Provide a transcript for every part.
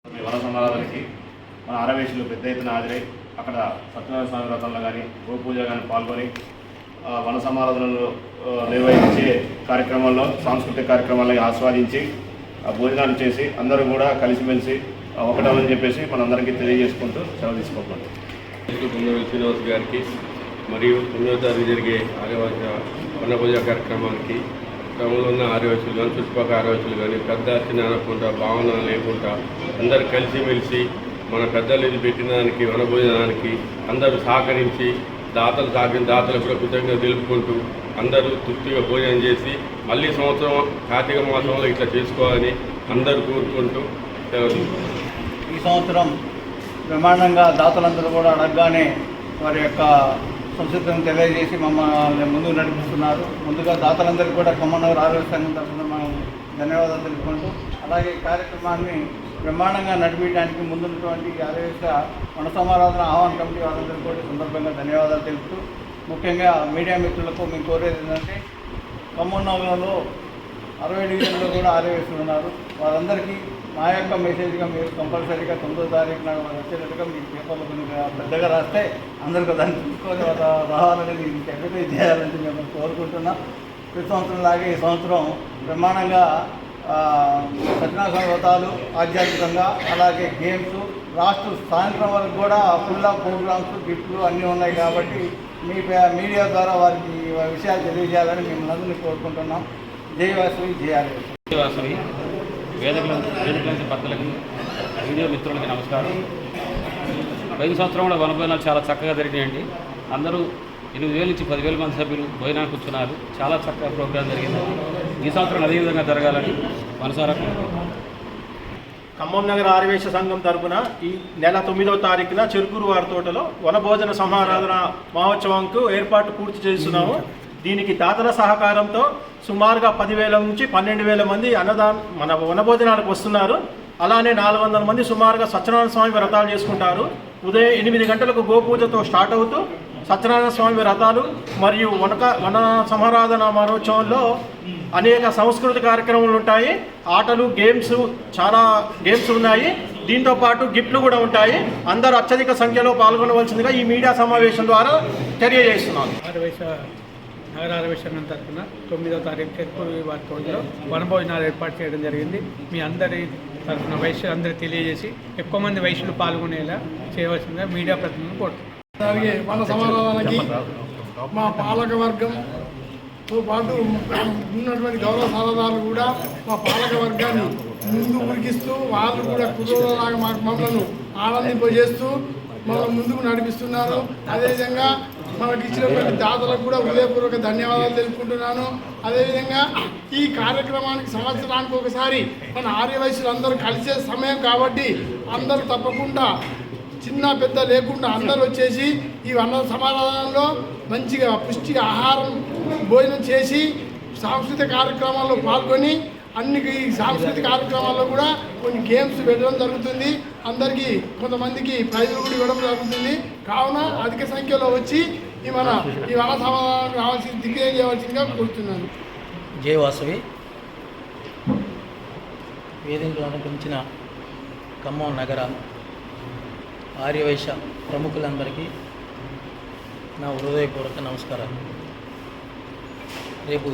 వన సమారాధనకి మన ఆరవేశులు పెద్ద ఎత్తున హాజరై అక్కడ సత్యనారాయణ స్వామి వ్రతంలో కానీ గోపూజ కానీ పాల్గొని వన సమారాధనలు నిర్వహించే కార్యక్రమాల్లో సాంస్కృతిక కార్యక్రమాలను ఆస్వాదించి భోజనాలు చేసి అందరూ కూడా కలిసిమెలిసి ఒకటమని చెప్పేసి మనందరికీ తెలియజేసుకుంటూ సెలవు తీసుకోవాలి. శ్రీనివాస్ గారికి మరియు 9వ తారీఖు జరిగే ఆర్యవాస వనభోజ కార్యక్రమానికి క్రమంలో ఉన్న ఆర్యవాసులు కానీ చుట్టుపక్కల ఆర్యవాసులు కానీ పెద్ద చిన్న అనకుండా భావన లేకుండా అందరూ కలిసిమెలిసి మన పెద్దలు ఇది పెట్టిన దానికి వనభోజనానికి అందరూ సహకరించి దాతలు కూడా కృతజ్ఞత తెలుపుకుంటూ అందరూ తృప్తిగా భోజనం చేసి మళ్ళీ సంవత్సరం కార్తీక మాసంలో ఇట్లా చేసుకోవాలని అందరూ కోరుకుంటూ ఈ సంవత్సరం బ్రహ్మాండంగా దాతలందరూ కూడా అడగగానే వారి యొక్క సంస్కృతిని తెలియజేసి మమ్మల్ని ముందుకు నడిపిస్తున్నారు. ముందుగా దాతలందరికీ కూడా ఖమ్మంనగర్ ఆరోగ్య సంఘం తరఫున మనం ధన్యవాదాలు తెలుపుకుంటూ, అలాగే ఈ కార్యక్రమాన్ని బ్రహ్మాండంగా నడిపించడానికి ముందున్నటువంటి ఆరోగ్య వన సమారాధన ఆహ్వాన కమిటీ వాళ్ళందరికీ కూడా సందర్భంగా ధన్యవాదాలు తెలుపుతూ, ముఖ్యంగా మీడియా మిత్రులకు మేము కోరేది ఏంటంటే ఖమ్మం నగరంలో 60 డివిజన్లో కూడా ఆర్యవేసులు ఉన్నారు. వారందరికీ మా యొక్క మెసేజ్గా మీరు కంపల్సరీగా 9వ తారీఖున వచ్చేటట్టుగా మీ పేపర్లో కొన్ని పెద్దగా రాస్తే అందరికీ దాన్ని చూసుకొని రావాలనేది ఎంకరేజ్ చేయాలని మేము కోరుకుంటున్నాం. ప్రతి సంవత్సరం లాగే ఈ సంవత్సరం బ్రహ్మాండంగా సత్యనారాయణ వ్రతాలు ఆధ్యాత్మికంగా, అలాగే గేమ్స్, లాస్ట్ సాయంత్రం వరకు కూడా ఫుల్ ఆఫ్ ప్రోగ్రామ్స్, గిఫ్ట్లు అన్నీ ఉన్నాయి. కాబట్టి మీ మీడియా ద్వారా వారికి విషయాలు తెలియజేయాలని మేము అందరినీ కోరుకుంటున్నాం. జై వాసవి, జై ఆర్యవేశ. జై వాసవి. వేదికలంటి భక్తులకి, వీడియో మిత్రులకి నమస్కారం. పోయిన సంవత్సరం కూడా వనభోజనాలు చాలా చక్కగా జరిగినాయండి. అందరూ 8,000 నుంచి 10,000 మంది సభ్యులు భోజనానికి కూర్చున్నారు. చాలా చక్కగా ప్రోగ్రాం జరిగింది. ఈ సంవత్సరం అదేవిధంగా జరగాలని మనసారా ఖమ్మం నగర ఆర్యవేశ సంఘం తరపున ఈ నెల 9వ తారీఖున చెరుకూరు వారి తోటలో వనభోజన సమారాధన మహోత్సవంకు ఏర్పాటు పూర్తి చేస్తున్నాము. దీనికి దాతల సహకారంతో సుమారుగా 10,000 నుంచి 12,000 మంది మన వనభోజనాలకు వస్తున్నారు. అలానే 400 మంది సుమారుగా సత్యనారాయణ స్వామి వ్రతాలు చేసుకుంటారు. ఉదయం 8 గంటలకు గోపూజతో స్టార్ట్ అవుతూ సత్యనారాయణ స్వామి వ్రతాలు మరియు వన సమారాధన మహోత్సవంలో అనేక సాంస్కృతిక కార్యక్రమాలు ఉంటాయి. ఆటలు, గేమ్స్, చాలా గేమ్స్ ఉన్నాయి. దీంతో పాటు గిఫ్ట్లు కూడా ఉంటాయి. అందరూ అత్యధిక సంఖ్యలో పాల్గొనవలసిందిగా ఈ మీడియా సమావేశం ద్వారా తెలియజేస్తున్నాను. నగర ఆర్యవేశ సంఘం తరఫున 9వ తారీఖు చెరుకూరు వారి తోటలో వనభోజనాలు ఏర్పాటు చేయడం జరిగింది. మీ అందరి తరఫున వైశ్యులు అందరూ తెలియజేసి ఎక్కువ మంది వైశ్యులు పాల్గొనేలా చేయవలసిందిగా మీడియా ప్రతినిధులను కోరుతున్నాం. అలాగే వన సమారాధనకి మా పాలక వర్గంతో పాటు ఉన్నటువంటి గౌరవ సలహాదారులు కూడా మా పాలక వర్గాన్ని ముందు ఉరికిస్తూ వాళ్ళు కూడా కుటుంబంలాగా మమ్మల్ని ఆనందింపజేస్తూ మమ్మల్ని ముందుకు నడిపిస్తున్నారు. అదేవిధంగా మనకి ఇచ్చినటువంటి దాతలకు కూడా హృదయపూర్వక ధన్యవాదాలు తెలుపుకుంటున్నాను. అదేవిధంగా ఈ కార్యక్రమానికి సంవత్సరానికి ఒకసారి మన ఆర్యవైశ్యులు అందరూ కలిసే సమయం కాబట్టి అందరూ తప్పకుండా చిన్న పెద్ద లేకుండా అందరూ వచ్చేసి ఈ వన సమారాధనలో మంచిగా పుష్టిగా ఆహారం భోజనం చేసి సాంస్కృతిక కార్యక్రమాల్లో పాల్గొని అన్ని సాంస్కృతిక కార్యక్రమాల్లో కూడా కొన్ని గేమ్స్ పెట్టడం జరుగుతుంది. అందరికీ కొంతమందికి ప్రైజులు కూడా ఇవ్వడం జరుగుతుంది. కావున అధిక సంఖ్యలో వచ్చి ఈ వన సమాధానం రావాల్సి దిగ్విజయం చేయవలసిందిగా కోరుతున్నాను. జై వాసవి. వేదికలో అనుకరించిన ఖమ్మం నగర ఆర్యవైశ్య ప్రముఖులందరికీ నా హృదయపూర్వక నమస్కారాలు. రేపు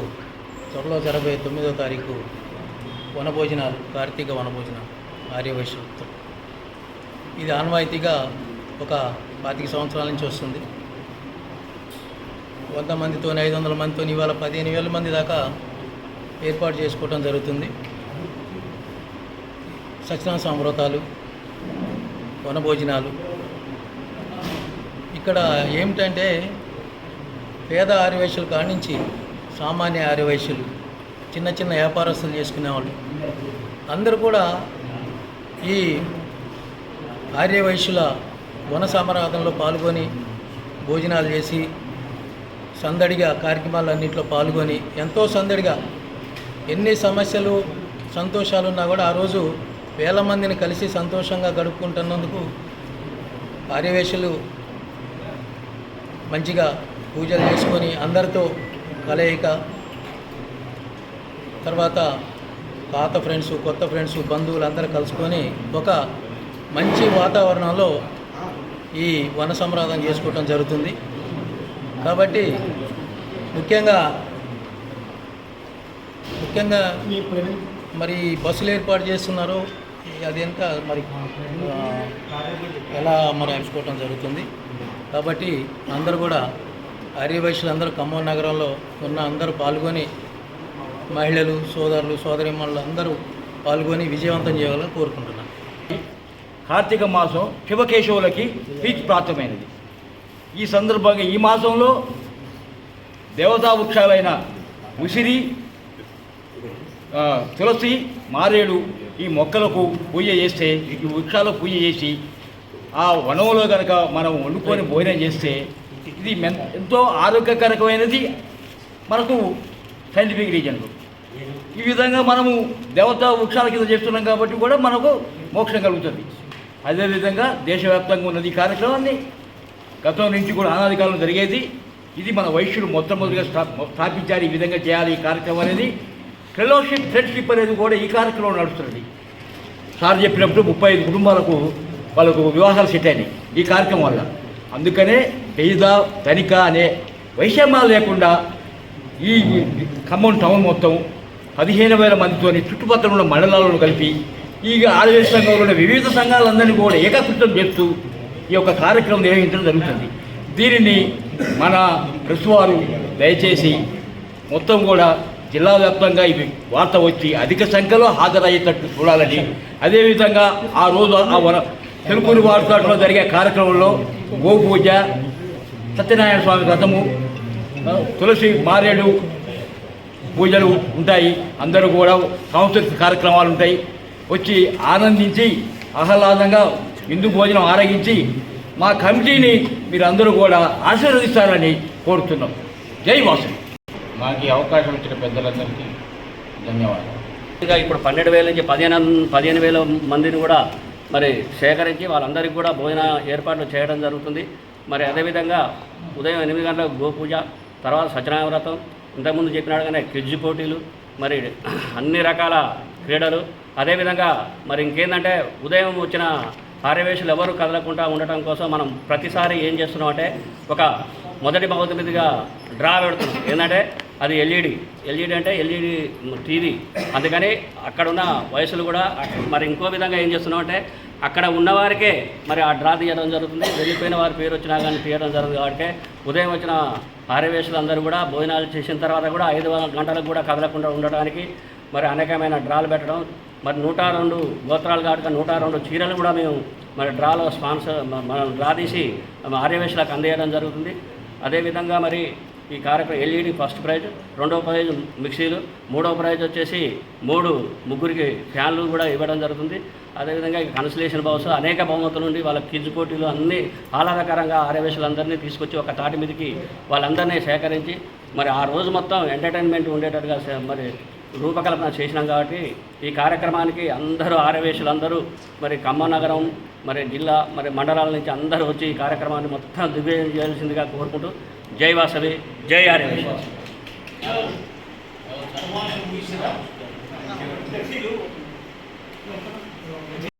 త్వరలో జరగబోయే 9వ తారీఖు వనభోజనాలు, కార్తీక వనభోజనాలు ఆర్యవైశ్యులతో. ఇది ఆనవాయితీగా ఒక 25 సంవత్సరాల నుంచి వస్తుంది. 100 మందితో 500 మందితో ఇవాళ 15,000 మంది దాకా ఏర్పాటు చేసుకోవడం జరుగుతుంది. సత్యనారాయణ స్వామి వ్రతాలు, వనభోజనాలు. ఇక్కడ ఏమిటంటే పేద ఆర్యవైశ్యుల కాడి నుంచి సామాన్య ఆర్యవైశ్యులు, చిన్న చిన్న వ్యాపారస్తులు చేసుకునేవాళ్ళు అందరూ కూడా ఈ ఆర్యవైశ్యుల వన సమారాధనలో పాల్గొని భోజనాలు చేసి సందడిగా కార్యక్రమాలన్నింటిలో పాల్గొని ఎంతో సందడిగా ఎన్ని సమస్యలు సంతోషాలు ఉన్నా కూడా ఆ రోజు వేల మందిని కలిసి సంతోషంగా గడుపుకుంటున్నందుకు ఆర్యవైశ్యులు మంచిగా పూజలు చేసుకొని అందరితో కలయిక, తర్వాత పాత ఫ్రెండ్స్, కొత్త ఫ్రెండ్స్, బంధువులు అందరూ కలుసుకొని ఒక మంచి వాతావరణంలో ఈ వన సంరాధన చేసుకోవటం జరుగుతుంది. కాబట్టి ముఖ్యంగా మరి బస్సులు ఏర్పాటు చేస్తున్నారు, అది ఎంత మరి ఎలా మరి అలుచుకోవటం జరుగుతుంది. కాబట్టి అందరూ కూడా ఆర్యవైశ్యులు అందరూ ఖమ్మం నగరంలో ఉన్న అందరూ పాల్గొని, మహిళలు, సోదరులు, సోదరీమణులు అందరూ పాల్గొని విజయవంతం చేయాలని కోరుకుంటున్నాను. కార్తీక మాసం శివకేశవులకి ప్రీతిప్రాప్తమైనది. ఈ సందర్భంగా ఈ మాసంలో దేవతా వృక్షాలైన ఉసిరి, తులసి, మారేడు ఈ మొక్కలకు పూజ చేస్తే, ఈ వృక్షాలకు పూజ చేసి ఆ వనంలో కనుక మనం వండుకొని భోజనం చేస్తే ఇది ఎంతో ఆరోగ్యకరమైనది మనకు సైంటిఫిక్ రీజన్లు. ఈ విధంగా మనము దేవతా వృక్షాల కింద చేస్తున్నాం కాబట్టి కూడా మనకు మోక్షం కలుగుతుంది. అదేవిధంగా దేశవ్యాప్తంగా ఉన్నది ఈ కార్యక్రమాన్ని గతం నుంచి కూడా అనాది కాలంలో జరిగేది. ఇది మన వైశ్యులు మొట్టమొదటిగా స్థాపించారు. ఈ విధంగా చేయాలి ఈ కార్యక్రమం అనేది. ఫెలోషిప్, ఫ్రెండ్షిప్ అనేది కూడా ఈ కార్యక్రమం నడుస్తున్నది. సార్ చెప్పినప్పుడు 35 కుటుంబాలకు వాళ్ళకు వివాహాలు సెట్ అయినాయి ఈ కార్యక్రమం వల్ల. అందుకనే పేద ధనిక అనే వైషమ్యాలు లేకుండా ఈ ఖమ్మం టౌన్ మొత్తం 15,000 మందితో చుట్టుపక్కల ఉన్న మండలాలను కలిపి ఈ ఆదివాసీ సంఘంలో ఉన్న వివిధ సంఘాలందరినీ కూడా ఏకీకృతం చేస్తూ ఈ యొక్క కార్యక్రమం నిర్వహించడం జరుగుతుంది. దీనిని మన ప్రెస్ వారు దయచేసి మొత్తం కూడా జిల్లా వ్యాప్తంగా ఇవి వార్త వచ్చి అధిక సంఖ్యలో హాజరయ్యేటట్టు చూడాలని, అదేవిధంగా ఆ రోజు ఆ తెలుగుని వార్తలో జరిగే కార్యక్రమంలో గోపూజ, సత్యనారాయణ స్వామి వ్రతము, తులసి, మారేడు పూజలు ఉంటాయి. అందరూ కూడా సాంస్కృతిక కార్యక్రమాలు ఉంటాయి. వచ్చి ఆనందించి ఆహ్లాదంగా విందు భోజనం ఆరగించి మా కమిటీని మీరందరూ కూడా ఆశీర్వదిస్తారని కోరుతున్నాం. జై వాసు. మాకు ఈ అవకాశం ఇచ్చిన పెద్దలందరికీ ధన్యవాదాలు. ఇప్పుడు 12,000 నుంచి 15,000 మందిని కూడా మరి సేకరించి వాళ్ళందరికీ కూడా భోజన ఏర్పాట్లు చేయడం జరుగుతుంది. మరి అదేవిధంగా ఉదయం 8 గంటలకు గోపూజ, తర్వాత సత్యనారాయణ వ్రతం, ఇంతకుముందు చెప్పినట్టుగానే క్విజ్ పోటీలు, మరి అన్ని రకాల క్రీడలు. అదేవిధంగా మరి ఇంకేంటంటే ఉదయం వచ్చిన ఆర్యవేశులు ఎవరు కదలకుండా ఉండటం కోసం మనం ప్రతిసారి ఏం చేస్తున్నాం అంటే ఒక మొదటి బహుమతి మీదుగా డ్రా పెడుతున్నాం. ఏంటంటే అది ఎల్ఈడి అంటే ఎల్ఈడి టీవీ. అందుకని అక్కడ ఉన్న వయసులు కూడా మరి ఇంకో విధంగా ఏం చేస్తున్నాం అంటే అక్కడ ఉన్నవారికే మరి ఆ డ్రా తీయడం జరుగుతుంది. వెళ్ళిపోయిన వారి పేరు వచ్చినా కానీ తీయడం జరుగుతుంది. కాబట్టి ఉదయం వచ్చిన ఆర్యవేశులు అందరూ కూడా భోజనాలు చేసిన తర్వాత కూడా 5 గంటలకు కూడా కదలకుండా ఉండడానికి మరి అనేకమైన డ్రాలు పెట్టడం. మరి 102 గోత్రాలు కాబట్టి 102 చీరలు కూడా మేము మరి డ్రాలో మనం డ్రా తీసి ఆర్యవేశులకు అందజేయడం జరుగుతుంది. అదేవిధంగా మరి ఈ కార్యక్రమం ఎల్ఈడి ఫస్ట్ ప్రైజ్, 2వ ప్రైజ్ మిక్సీలు, 3వ ప్రైజ్ వచ్చేసి 3 ముగ్గురికి ఫ్యాన్లు కూడా ఇవ్వడం జరుగుతుంది. అదేవిధంగా ఈ కన్సలేషన్ బాక్స్ అనేక బహుమతుల నుండి వాళ్ళ క్విజ్ పోటీలు అన్నీ ఆహ్లాదకరంగా ఆర్యవేశులందరినీ తీసుకొచ్చి ఒక తాటి మీదకి వాళ్ళందరినీ సేకరించి మరి ఆ రోజు మొత్తం ఎంటర్టైన్మెంట్ ఉండేటట్టుగా మరి రూపకల్పన చేసినాం. కాబట్టి ఈ కార్యక్రమానికి అందరూ ఆర్యవేశులందరూ మరి ఖమ్మం నగరం, మరి జిల్లా, మరి మండలాల నుంచి అందరూ వచ్చి ఈ కార్యక్రమాన్ని మొత్తం దిగ్విజయం చేయాల్సిందిగా కోరుకుంటూ జై వాసవి, జై ఆర్యవేశ.